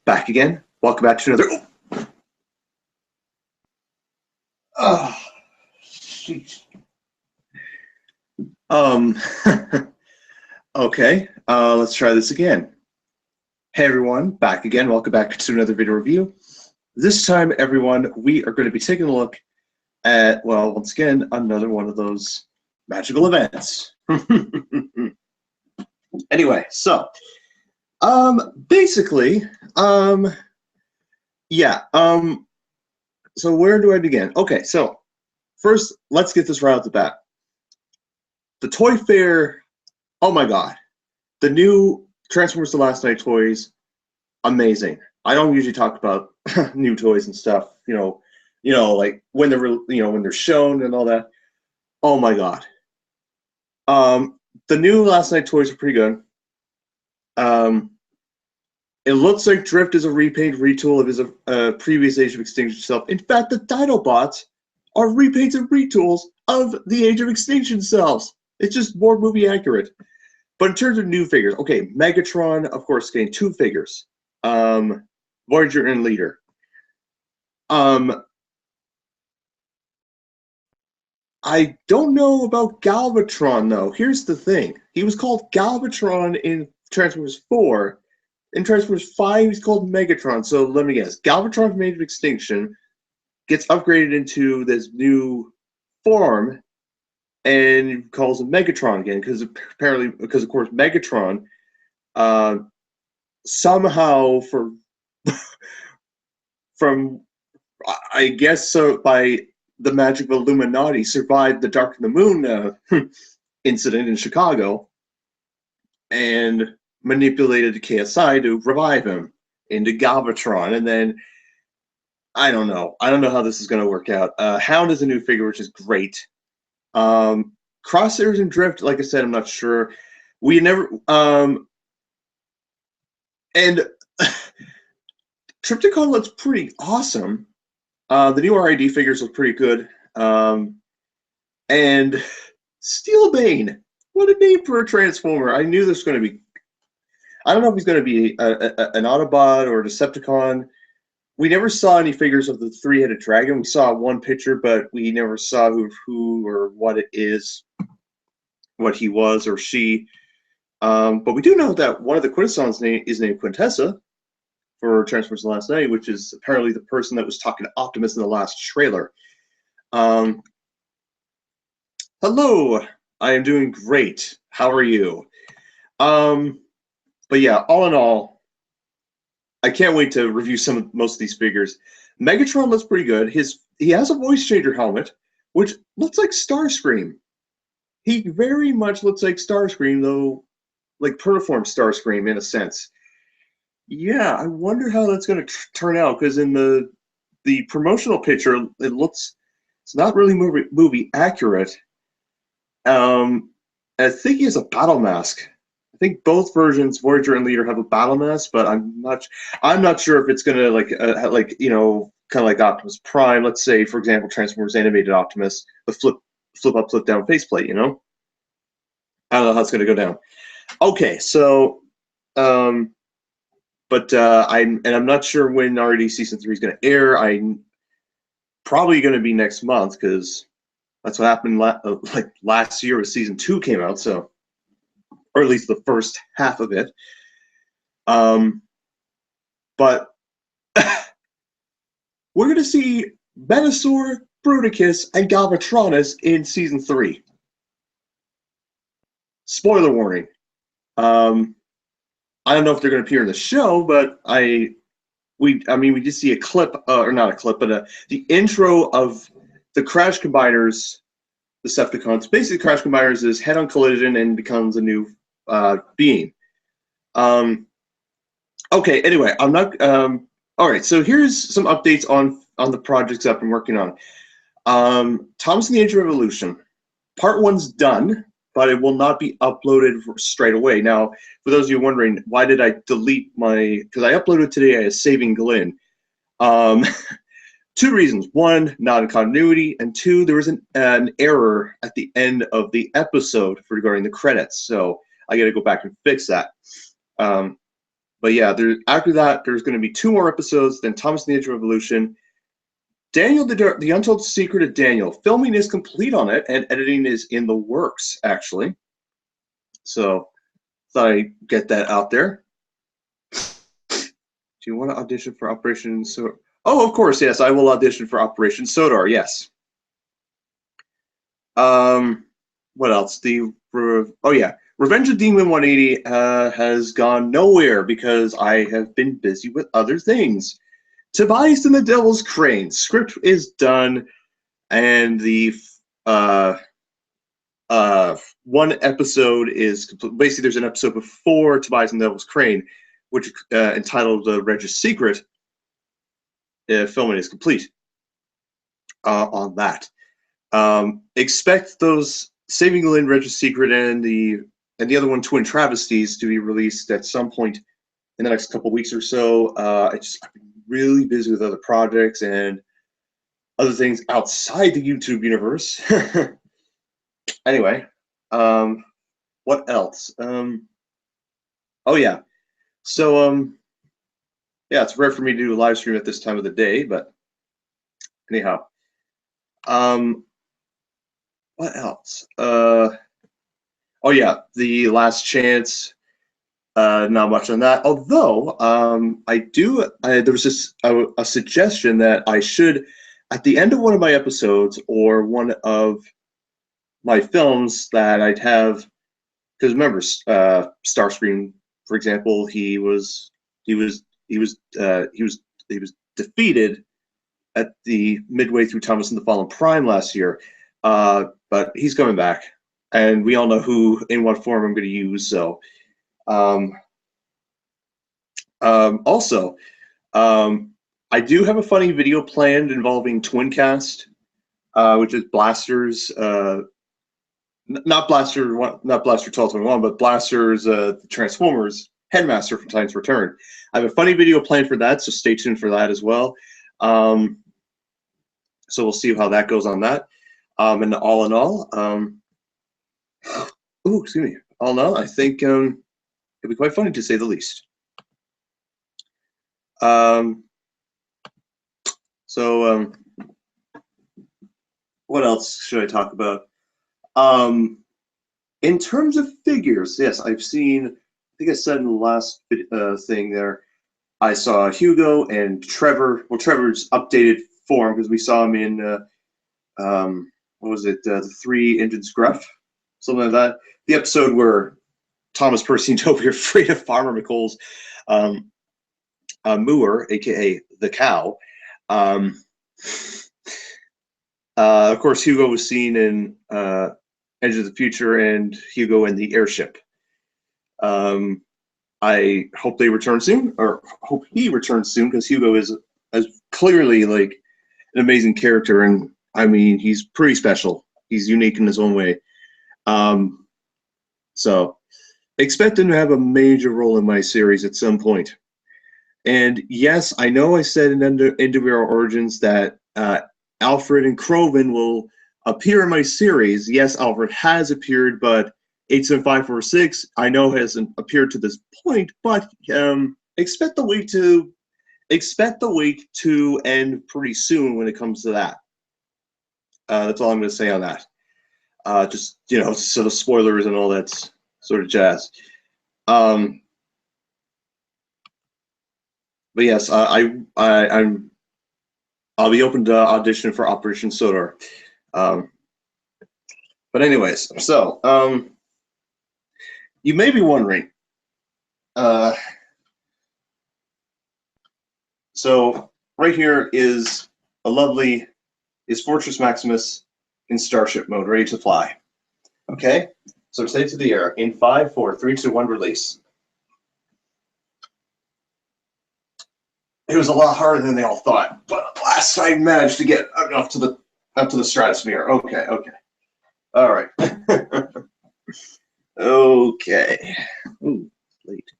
back again. Welcome back to another. Oh, jeez. Okay. Let's try this again. Hey everyone, back again. Welcome back to another video review. This time, everyone, we are going to be taking a look at, well, once again, another one of those magical events. Anyway, so basically, so where do I begin? Okay, so first, let's get this right off the bat. The Toy Fair, oh my god. The new Transformers The Last Night toys, amazing. I don't usually talk about new toys and stuff, like when they're, when they're shown and all that. Oh my god. The new Last Night toys are pretty good. It looks like Drift is a repaint retool of his previous Age of Extinction self. In fact, the Dinobots are repaints and retools of the Age of Extinction selves. It's just more movie accurate. But in terms of new figures, okay, Megatron, of course, getting 2 figures. Voyager and Leader. I don't know about Galvatron, though. Here's the thing. He was called Galvatron in Transformers 4. In Transformers 5, he's called Megatron. So let me guess. Galvatron from Age of Extinction gets upgraded into this new form and calls him Megatron again, because of course Megatron somehow from I guess so by the magic of Illuminati survived the Dark of the Moon incident in Chicago and manipulated KSI to revive him into Galvatron, and then I don't know how this is going to work out. Hound is a new figure, which is great. Crosshairs and Drift, like I said, I'm not sure. We never and Triptychon looks pretty awesome. The new RID figures look pretty good. And Steelbane, what a name for a Transformer. I knew this was going to be, I don't know if he's going to be an Autobot or a Decepticon. We never saw any figures of the 3-headed dragon. We saw one picture, but we never saw who or what it is, what he was or she. But we do know that one of the Quintessons is named Quintessa for Transformers The Last Night, which is apparently the person that was talking to Optimus in the last trailer. Hello, I am doing great. How are you? But yeah, all in all, I can't wait to review most of these figures. Megatron looks pretty good. He has a voice changer helmet, which looks like Starscream. He very much looks like Starscream, though, like Perform Starscream in a sense. Yeah, I wonder how that's going to turn out, because in the promotional picture, it's not really movie accurate. I think he has a battle mask. I think both versions, Voyager and Leader, have a battle mask, but I'm not sure if it's gonna kind of like Optimus Prime. Let's say, for example, Transformers Animated Optimus, the flip up, flip down faceplate. I don't know how it's gonna go down. Okay, so, I'm not sure when RD Season 3 is gonna air. I'm probably gonna be next month, because that's what happened last year when Season 2 came out. So. Or at least the first half of it. But we're going to see Venusaur, Bruticus, and Galvatronus in Season 3. Spoiler warning. I don't know if they're going to appear in the show, but we did see a clip, or not a clip, but the intro of the Crash Combiners, Decepticons. Basically, Crash Combiners is head-on collision and becomes a new being. Okay, anyway, I'm not all right, so here's some updates on the projects I've been working on. Thomas and the Age of Evolution. Part 1's done, but it will not be uploaded straight away. Now, for those of you wondering, why did I delete because I uploaded today as Saving Glenn. 2 reasons. 1, not in continuity, and 2, there was an error at the end of the episode regarding the credits. So I got to go back and fix that. But yeah, after that, there's going to be 2 more episodes. Then Thomas and the Age of Revolution. Daniel, the Untold Secret of Daniel. Filming is complete on it, and editing is in the works, actually. So, thought I'd get that out there. Do you want to audition for Operation Sodar? Oh, of course, yes. I will audition for Operation Sodar, yes. What else? Oh, yeah. Revenge of Demon 180 has gone nowhere because I have been busy with other things. Tobias and the Devil's Crane. Script is done, and the one episode is complete. Basically, there's an episode before Tobias and the Devil's Crane, which entitled Regis Secret. Filming is complete on that. Expect those Saving Lynn, Regis Secret, and the other one, Twin Travesties, to be released at some point in the next couple weeks or so. I've been really busy with other projects and other things outside the YouTube universe. Anyway, what else? Oh yeah, so yeah, it's rare for me to do a live stream at this time of the day, but anyhow, what else? Oh yeah, The Last Chance. Not much on that. Although there was a suggestion that I should, at the end of one of my episodes or one of my films, that I'd have, because remember, Starscream, for example, he was defeated at the midway through Thomas and the Fallen Prime last year, but he's coming back, and we all know who in what form I'm going to use. So, also, I do have a funny video planned involving Twincast, which is Blaster's. Not Blaster 1221, but Blaster's Transformers Headmaster from Titan's Return. I have a funny video planned for that, so stay tuned for that as well. So we'll see how that goes on that. And all in all, excuse me. All in all, I think it'd be quite funny to say the least. What else should I talk about? In terms of figures, yes, I've seen, I think I said in the last thing there, I saw Hugo and Trevor. Well, Trevor's updated form, because we saw him in, what was it, the 3 Engines Gruff? Something like that. The episode where Thomas, Percy, and Toby are afraid of Farmer McColl's mooer, aka the cow. Of course, Hugo was seen in Edge of the Future and Hugo in the airship. I hope they return soon, or hope he returns soon, because Hugo is clearly like an amazing character, and I mean, he's pretty special. He's unique in his own way. So expect him to have a major role in my series at some point. And yes, I know I said in NWR Origins that Alfred and Kroven will appear in my series. Yes, Alfred has appeared, but 87546 I know hasn't appeared to this point. But expect the wait to end pretty soon when it comes to that. That's all I'm going to say on that. Just sort of spoilers and all that sort of jazz. But yes, I'll be open to audition for Operation Sodar. But anyways, so you may be wondering. So right here is Fortress Maximus in Starship mode, ready to fly. Okay, so take to the air in 5, 4, 3, 2, 1, release. It was a lot harder than they all thought, but at last I managed to get up to the stratosphere. Okay. All right. Okay. Ooh, late.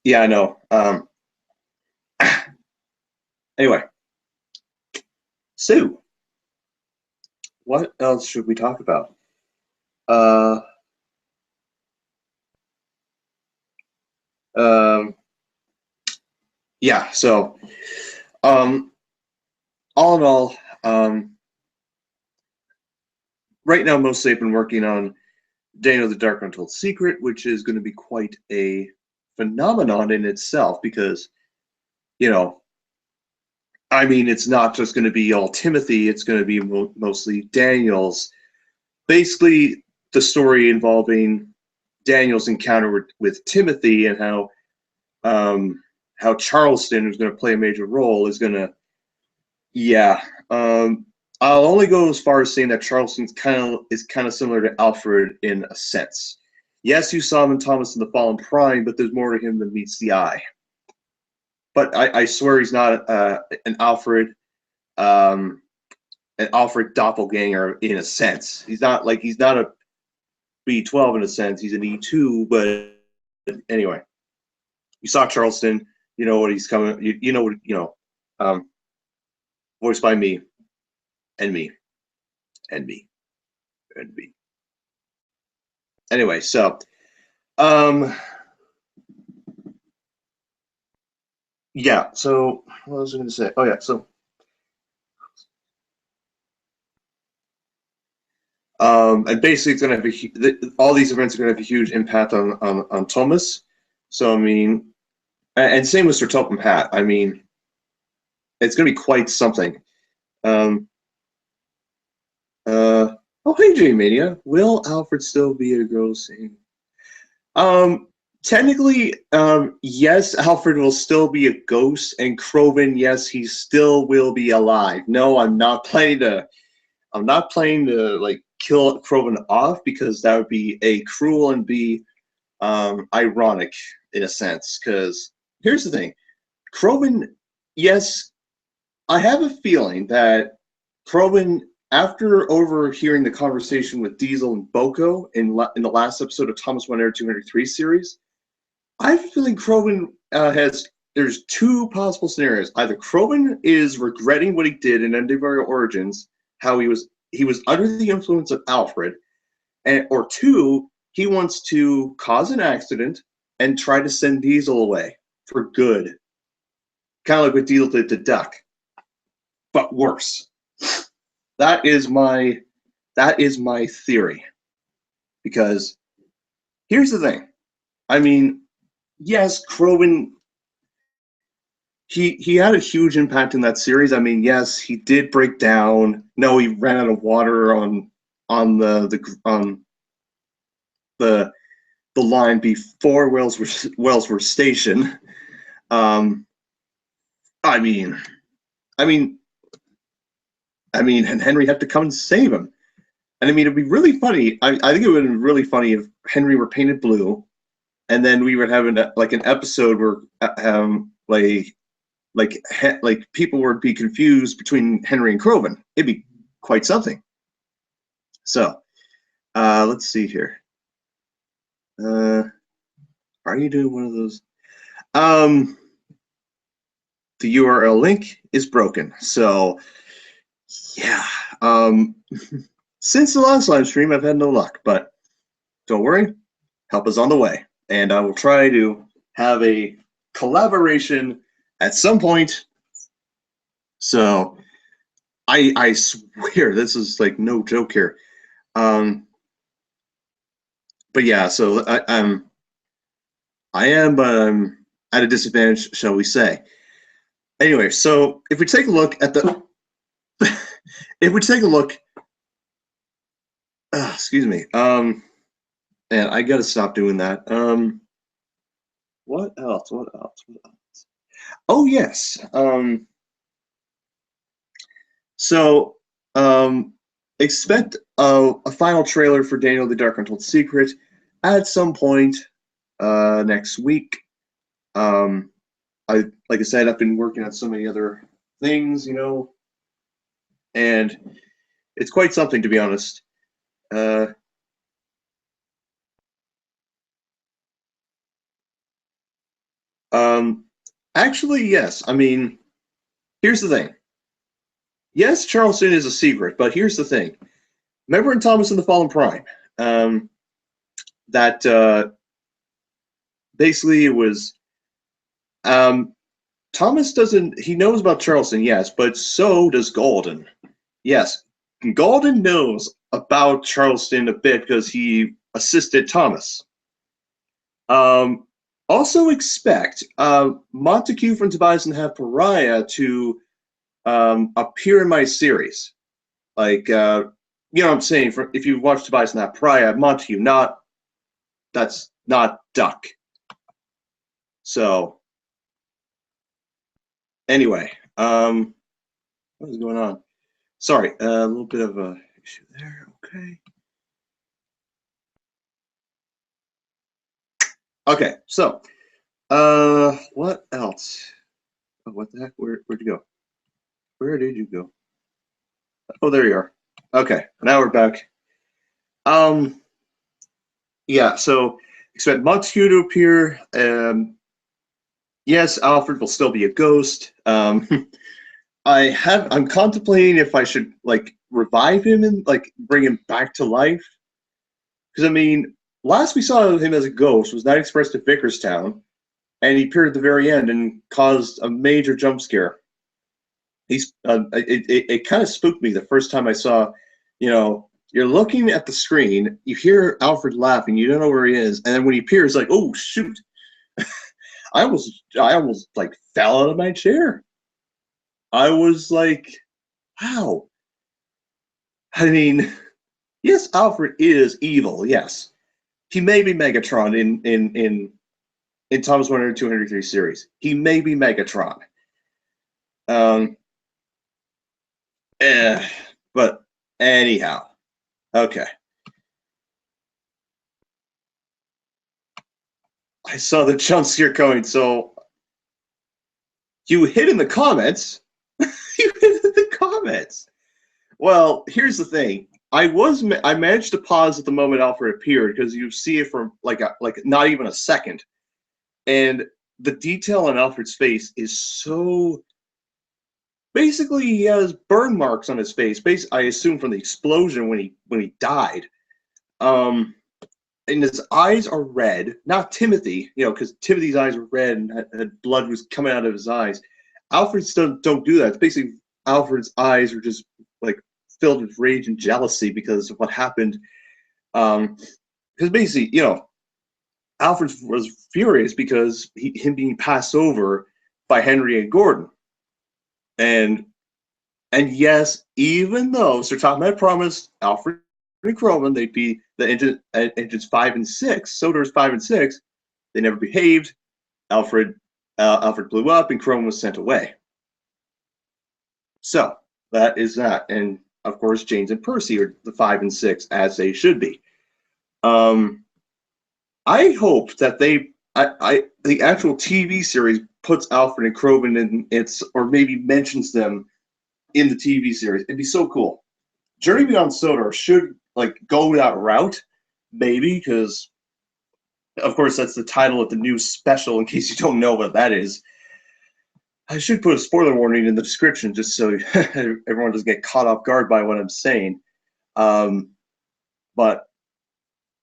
Yeah, I know. Anyway, so what else should we talk about? Uh, yeah. So, um, all in all, right now mostly I've been working on Daniel the Dark Untold Secret, which is going to be quite a phenomenon in itself because, you know, I mean, it's not just going to be all Timothy, it's going to be mostly Daniel's. Basically, the story involving Daniel's encounter with Timothy and how Charleston, who's going to play a major role, is going to, yeah. I'll only go as far as saying that Charleston's kind of similar to Alfred in a sense. Yes, you saw him in Thomas in the Fallen Prime, but there's more to him than meets the eye. But I swear he's not um, an Alfred doppelganger in a sense. He's not a B12 in a sense. He's an E2, but anyway, you saw Charleston. You know what he's coming. You know what voiced by me and me and me and me. Anyway, so yeah. So what was I going to say? Oh yeah. So and basically, it's going to have all these events are going to have a huge impact on Thomas. So I mean, and same with Sir Topham Hatt. I mean, it's going to be quite something. Um, oh, hey, J-Mania. Will Alfred still be a ghost? Um, technically, yes, Alfred will still be a ghost, and Croven, yes, he still will be alive. No, I'm not planning to. I'm not planning to like kill Croven off because that would be A, cruel, and B, ironic in a sense. Because here's the thing, Croven, yes, I have a feeling that Croven, after overhearing the conversation with Diesel and Boko in the last episode of Thomas One Air 203 series, I have a feeling Croven there's two possible scenarios. Either Croven is regretting what he did in Endeavour Origins, how he was under the influence of Alfred, or two, he wants to cause an accident and try to send Diesel away for good. Kind of like what Diesel did to Duck, but worse. That is my theory. Because here's the thing. I mean, yes, Croven he had a huge impact in that series. I mean, yes, he did break down. No, he ran out of water on the line before Wellsworth Station. Um, I mean, I mean, and Henry had to come and save him. And I mean, it'd be really funny. I think it would have been really funny if Henry were painted blue, and then we would have an episode where like people would be confused between Henry and Croven. It'd be quite something. So, let's see here. Are you doing one of those? The URL link is broken. So, yeah. Since the last live stream, I've had no luck, but don't worry, help is on the way, and I will try to have a collaboration at some point. So, I swear this is like no joke here. But yeah, so I'm at a disadvantage, shall we say? Anyway, so if we take a look at the, if we take a look, excuse me, and I gotta stop doing that. What else? What else? What else? Oh yes. So expect a final trailer for Daniel the Dark Untold Secret at some point next week. Like I said, I've been working on so many other things, and it's quite something, to be honest. Actually, yes. I mean, here's the thing. Yes, Charleston is a secret, but here's the thing. Remember in Thomas and the Fallen Prime, that basically it was Thomas doesn't. He knows about Charleston, yes, but so does Golden. Yes, Golden knows about Charleston a bit because he assisted Thomas. Also expect Montague from Tobias and Half Pariah to appear in my series. Like, you know what I'm saying? If you watch Tobias and Half Pariah, Montague, that's not Duck. So, anyway, what is going on? Sorry, a little bit of a issue there. Okay. Okay, so, what else? Oh, what the heck? Where'd you go? Where did you go? Oh, there you are. Okay, now we're back. Yeah, so expect Montague to appear. Yes, Alfred will still be a ghost. I'm contemplating if I should like revive him and like bring him back to life. Because I mean, last we saw him as a ghost was Night Express to Vickerstown, and he appeared at the very end and caused a major jump scare. It kind of spooked me the first time I saw, you know, you're looking at the screen, you hear Alfred laughing, you don't know where he is, and then when he appears, like, oh shoot, I almost like fell out of my chair. I was like, wow. I mean, yes, Alfred is evil. Yes, he may be Megatron in Thomas 100 203 series. He may be Megatron. Um, but anyhow, okay. I saw the jump scare coming, so you hid in the comments. You hid in the comments. Well, here's the thing. I managed to pause at the moment Alfred appeared because you see it for like not even a second, and the detail on Alfred's face is so. Basically, he has burn marks on his face. I assume from the explosion when he died. Um, and his eyes are red. Not Timothy, you know, because Timothy's eyes were red and blood was coming out of his eyes. Alfred's don't do that. It's basically Alfred's eyes are just like filled with rage and jealousy because of what happened. Because basically, you know, Alfred was furious because him being passed over by Henry and Gordon, and yes, even though Sir Tom had promised Alfred and Croman they'd be the engines 5 and 6, Soder's 5 and 6, they never behaved. Alfred blew up, and Croman was sent away. So that is that, and of course James and Percy are the 5 and 6 as they should be. I hope that the actual TV series puts Alfred and Croman in its, or maybe mentions them in the TV series. It'd be so cool. Journey Beyond Sodor should like go that route, maybe, because of course that's the title of the new special. In case you don't know what that is, I should put a spoiler warning in the description just so everyone doesn't get caught off guard by what I'm saying. But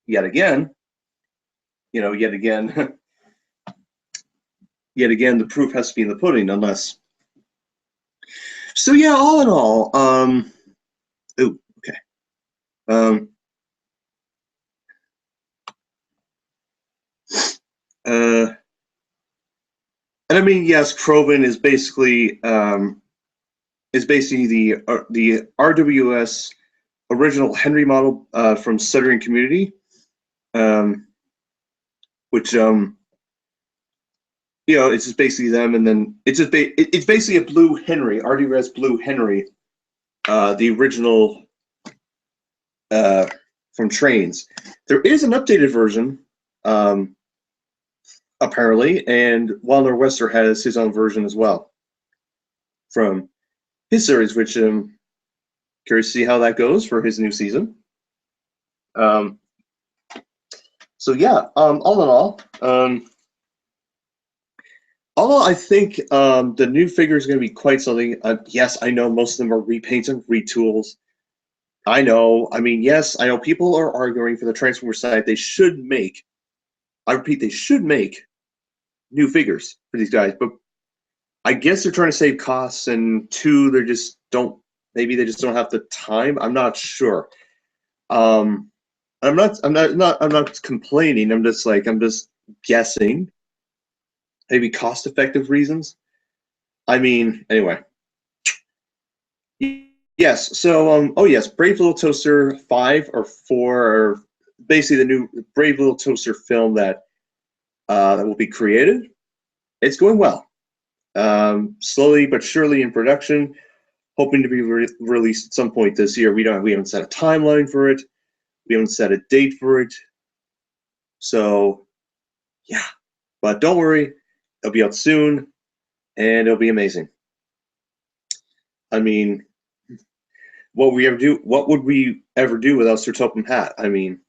yet again, yet again, the proof has to be in the pudding, unless. So yeah, all in all, ooh, okay. And I mean, yes, Crovan is basically the RWS original Henry model from Stuttering Community, which it's just basically them, and then it's just it's basically a Blue Henry, RWS Blue Henry, the original from Trains. There is an updated version, apparently, and Wilder Wester has his own version as well from his series, which curious to see how that goes for his new season. So yeah, all in all, although I think the new figure is going to be quite something. Yes, I know most of them are repaints and retools, I know. I mean, yes, I know people are arguing for the Transformers side. They should make, I repeat, they should make new figures for these guys. But I guess they're trying to save costs, and two, they just don't. Maybe they just don't have the time. I'm not sure. Um, I'm not complaining. I'm just guessing. Maybe cost-effective reasons. I mean, anyway. Yes. So, oh yes, Brave Little Toaster 5 or 4 are basically the new Brave Little Toaster film that will be created. It's going well. Slowly but surely in production, hoping to be released at some point this year. We haven't set a timeline for it. We haven't set a date for it. So, yeah. But don't worry, it'll be out soon, and it'll be amazing. I mean, what would we ever do without Sir Topham Hatt? I mean,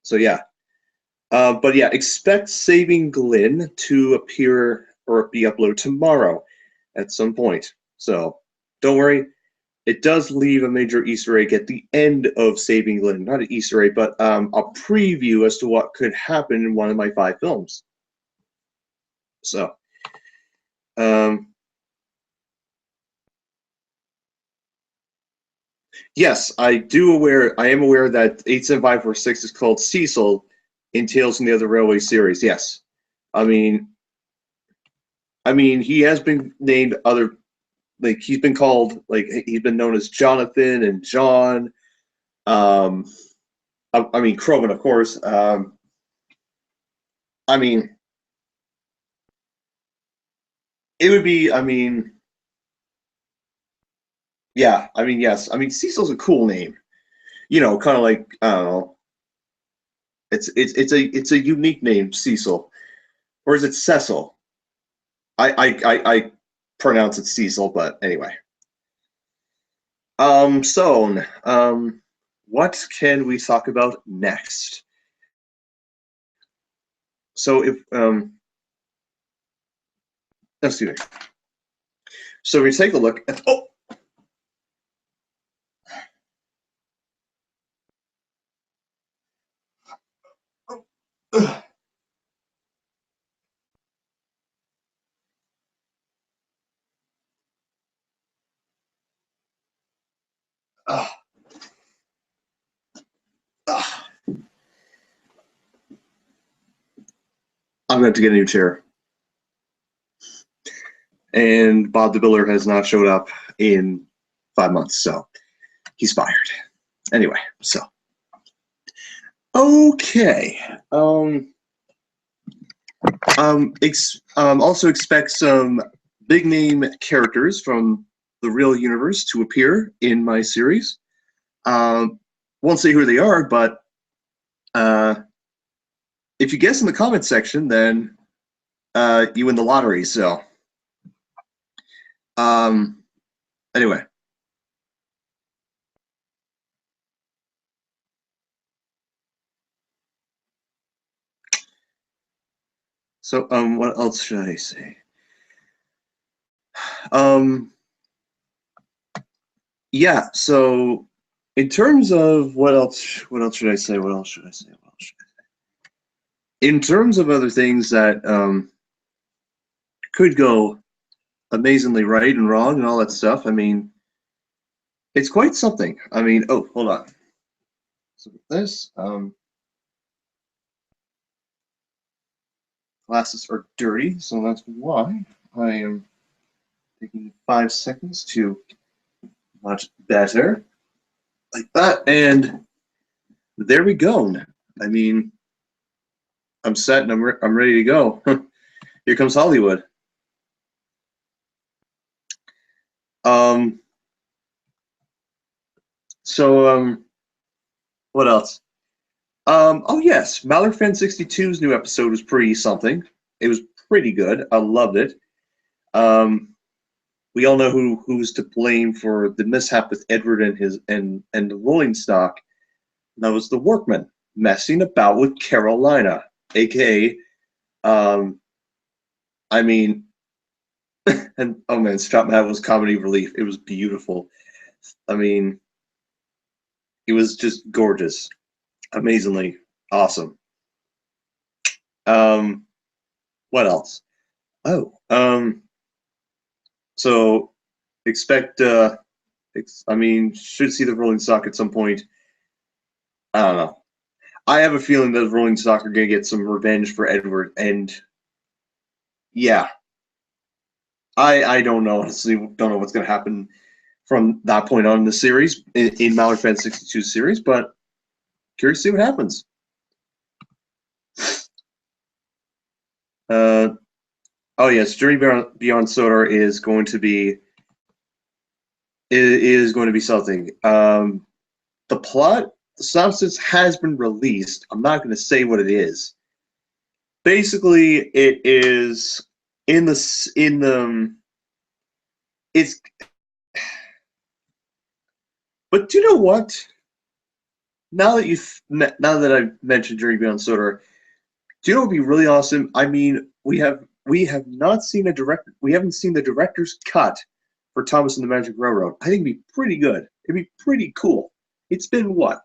so yeah. But yeah, expect Saving Glenn to appear or be uploaded tomorrow at some point. So don't worry. It does leave a major Easter egg at the end of Saving Glenn. Not an Easter egg, but a preview as to what could happen in one of my 5 films. So, yes, I am aware that 87546 is called Cecil in Tales from the Other Railway series. Yes. I mean, he has been named other, like, he's been called, like, he's been known as Jonathan and John. I mean, Croman, of course. I mean, it would be, yeah, yes. I mean, Cecil's a cool name. You know, kind of like, I don't know. It's a unique name, Cecil. Or is it Cecil? I pronounce it Cecil, but anyway. So, what can we talk about next? So if excuse me. So we take a look at uh, uh, I'm going to have to get a new chair. And Bob the Builder has not showed up in 5 months, so he's fired. Anyway, so okay. Also expect some big name characters from the real universe to appear in my series. Won't say who they are, but if you guess in the comments section, then you win the lottery. So, anyway. So, what else should I say? Yeah. So, in terms of what else should I say? In terms of other things that could go amazingly right and wrong and all that stuff, I mean, it's quite something. I mean, oh, hold on. So this, glasses are dirty, so that's why I am taking 5 seconds to much better, like that, and there we go. I mean, I'm set and I'm ready to go. Here comes Hollywood. So what else? Oh yes, Mallerfan 62's new episode was pretty something. It was pretty good. I loved it. We all know who's to blame for the mishap with Edward and the rolling stock. That was the workman messing about with Carolina, aka, I mean, and oh man, Scott Matt was comedy relief. It was beautiful. I mean, He was just gorgeous, amazingly awesome. What else? Oh, so expect. I mean, should see the Rolling Stock at some point. I don't know. I have a feeling that the Rolling Stock are going to get some revenge for Edward, and yeah, I don't know. Honestly, don't know what's going to happen from that point on in the series in Mallard Fan 62 series, but curious to see what happens. Oh yes, Journey Beyond Sodor is going to be something. The plot, the synopsis has been released. I'm not going to say what it is. Basically, it is it's. But do you know what? Now that I've mentioned Journey Beyond Sodor, do you know what would be really awesome? I mean, we have not seen we haven't seen the director's cut for Thomas and the Magic Railroad. I think it'd be pretty good. It'd be pretty cool. It's been what?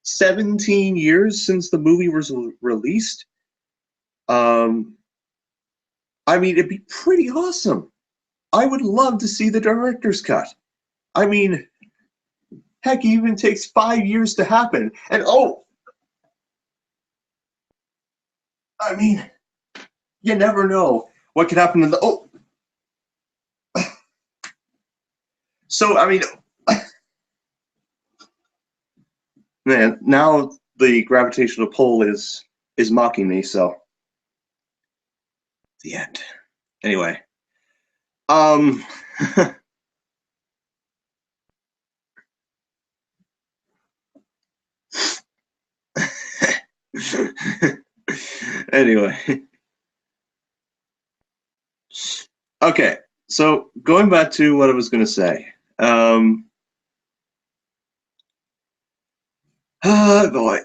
17 years since the movie was released. I mean, it'd be pretty awesome. I would love to see the director's cut. I mean, heck, it even takes 5 years to happen. And I mean, you never know what could happen in the So I mean, man, now the gravitational pull is mocking me. So the end. Anyway, anyway, okay. So going back to what I was going to say. Boy.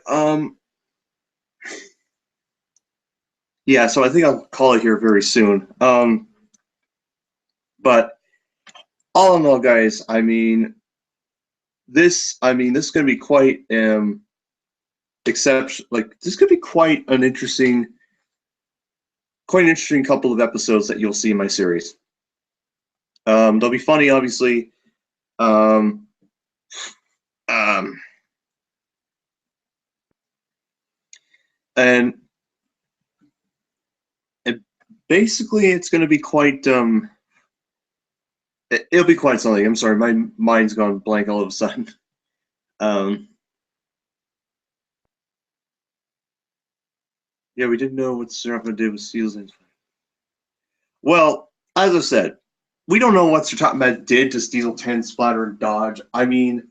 Yeah. So I think I'll call it here very soon. But all in all, guys, I mean, this is going to be quite exception. Like this could be quite an interesting couple of episodes that you'll see in my series. They'll be funny, obviously. Um, and basically, it's going to be quite. It'll be quite something. I'm sorry, my mind's gone blank all of a sudden. Yeah, we didn't know what Seraphin did with Steel's. Well, as I said, we don't know what Sir Topham did to Diesel 10, Splatter, and Dodge. I mean,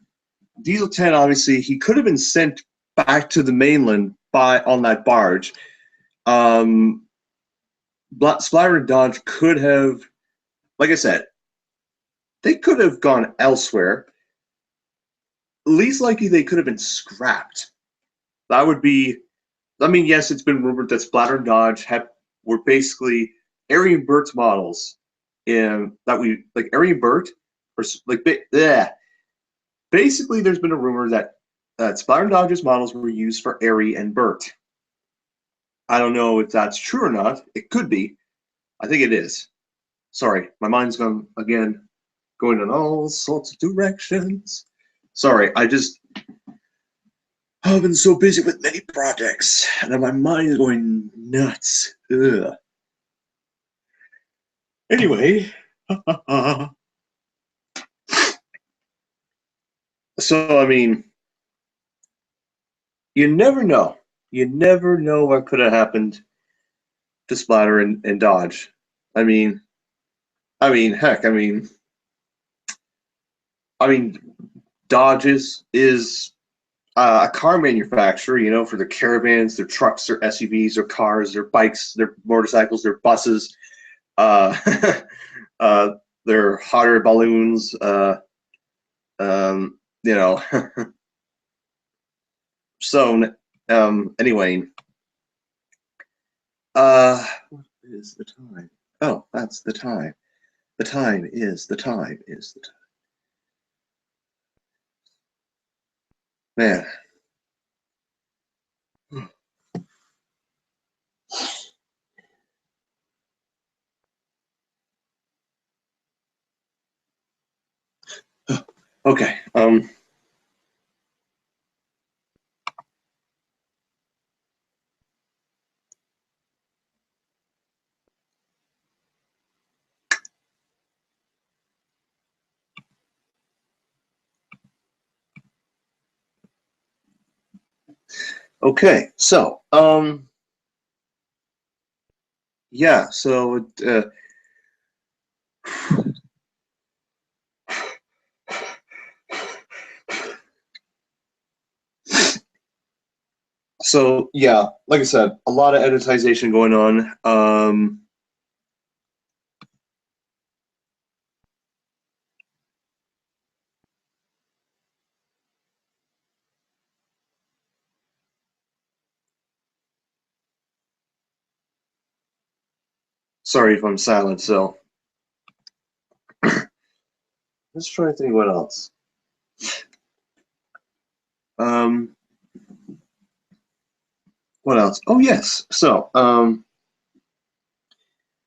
Diesel 10, obviously, he could have been sent back to the mainland on that barge. Splatter and Dodge could have, like I said, they could have gone elsewhere. Least likely, they could have been scrapped. That would be. I mean, yes, it's been rumored that Splatter and Dodge were basically Arian Burt's models in that we like Arian Burt or like yeah. Basically, there's been a rumor that Splatter and Dodge's models were used for Airy and Burt. I don't know if that's true or not. It could be. I think it is. Sorry, my mind's gone again, going in all sorts of directions. Sorry, I've been so busy with many projects, and my mind is going nuts. Ugh. Anyway, so I mean, you never know. You never know what could have happened to Splatter and Dodge. I mean, heck, Dodge is a car manufacturer, you know, for their caravans, their trucks, their SUVs, their cars, their bikes, their motorcycles, their buses, uh, their hot air balloons, you know. So, anyway, what is the time? Oh, that's the time. The time is the time is the time. Man. Okay. Okay. So, yeah. So, so yeah, like I said, a lot of editization going on. Sorry if I'm silent. So, let's try to think what else. Um, what else? Oh yes. So, in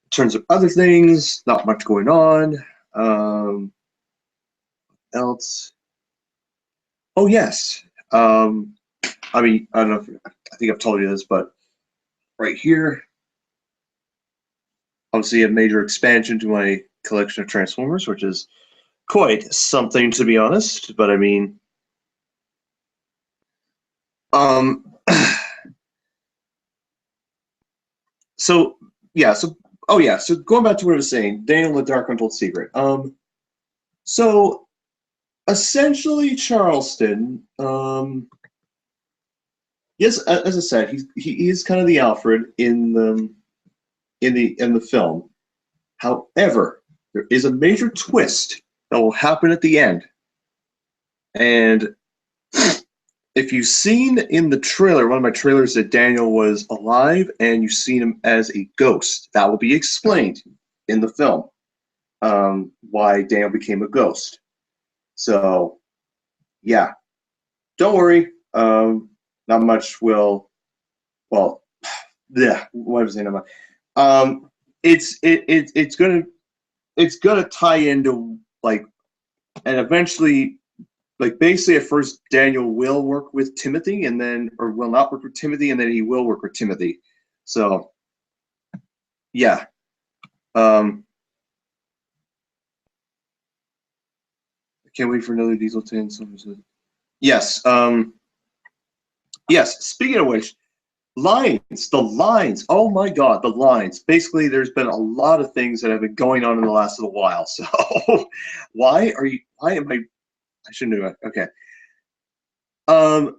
terms of other things, not much going on. Else? Oh yes. I mean, I don't know if I think I've told you this, but right here, obviously a major expansion to my collection of Transformers, which is quite something to be honest. But I mean, um, so yeah, so oh yeah, so going back to what I was saying, Daniel the Dark Untold Secret. So essentially Charleston, yes, as I said, he is kind of the Alfred in the film. However, there is a major twist that will happen at the end. And if you've seen in the trailer, one of my trailers, that Daniel was alive and you've seen him as a ghost, that will be explained in the film, why Daniel became a ghost. So, yeah, don't worry. Not much will, well, yeah, what was I saying? It's gonna tie into like, and eventually, like basically at first Daniel will work with Timothy and then, or will not work with Timothy, and then he will work with Timothy. So yeah. Um I can't wait for another Diesel 10. Yes. Yes. Speaking of which, the lines. Oh my God, the lines. Basically, there's been a lot of things that have been going on in the last little while. So why am I shouldn't do it. Okay.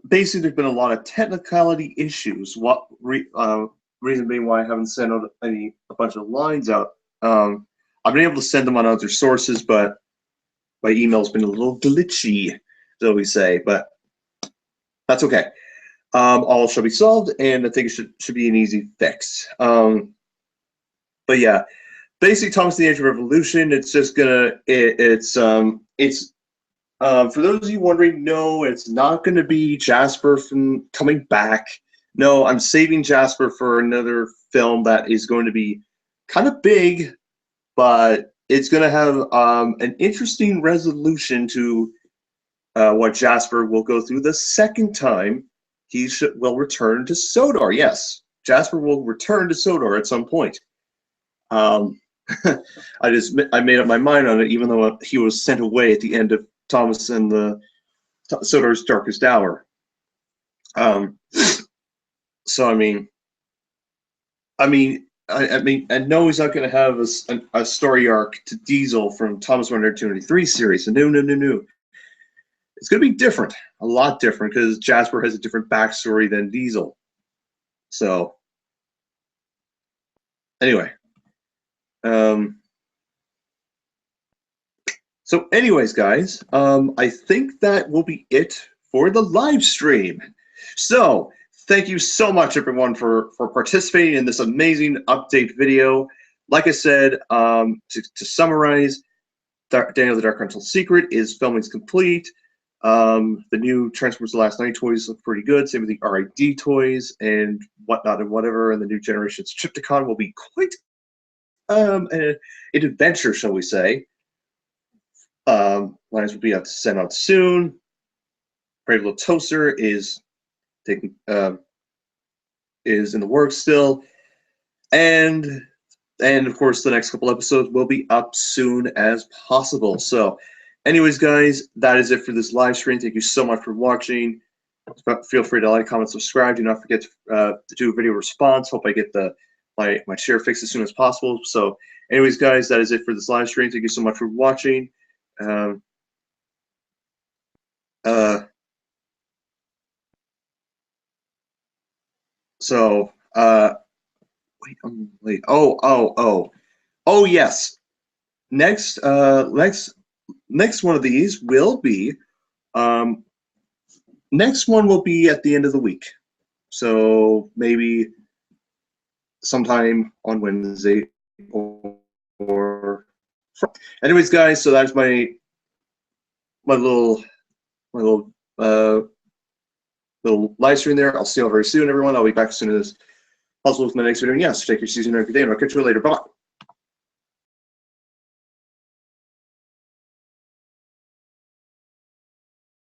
Basically, there's been a lot of technicality issues. Reason being why I haven't sent out a bunch of lines out. I've been able to send them on other sources, but my email's been a little glitchy, so we say. But that's okay. All shall be solved, and I think it should be an easy fix. But yeah, basically, Thomas the Age of Revolution. It's just it's for those of you wondering, no, it's not going to be Jasper from coming back. No, I'm saving Jasper for another film that is going to be kind of big, but it's going to have an interesting resolution to what Jasper will go through the second time will return to Sodor. Yes, Jasper will return to Sodor at some point. Um, I made up my mind on it, even though he was sent away at the end of Thomas and the Sodor's Darkest Hour. Um, so I know he's not going to have a story arc to Diesel from Thomas 123 series. So no. It's going to be different, a lot different, because Jasper has a different backstory than Diesel. So anyway, so anyways, guys, I think that will be it for the live stream. So thank you so much, everyone, for participating in this amazing update video. Like I said, to summarize, Daniel the Dark Untold Secret is filming complete. The new Transformers The Last Night toys look pretty good. Same with the RID toys and whatnot and whatever. And the new generation's Trypticon will be quite an adventure, shall we say. Lines will be sent out soon. Brave Little Toaster is taking is in the works still, and of course the next couple episodes will be up soon as possible. So, anyways, guys, that is it for this live stream. Thank you so much for watching. Feel free to like, comment, subscribe. Do not forget to do a video response. Hope I get my share fixed as soon as possible. So, anyways, guys, that is it for this live stream. Thank you so much for watching. So, wait, I'm late. Oh, yes. Next one of these will be, next one will be at the end of the week. So maybe sometime on Wednesday or Friday. Anyways, guys, so that's my little live stream there. I'll see you all very soon, everyone. I'll be back as soon as possible with my next video. And yes, take your season every day, and I'll catch you later. Bye.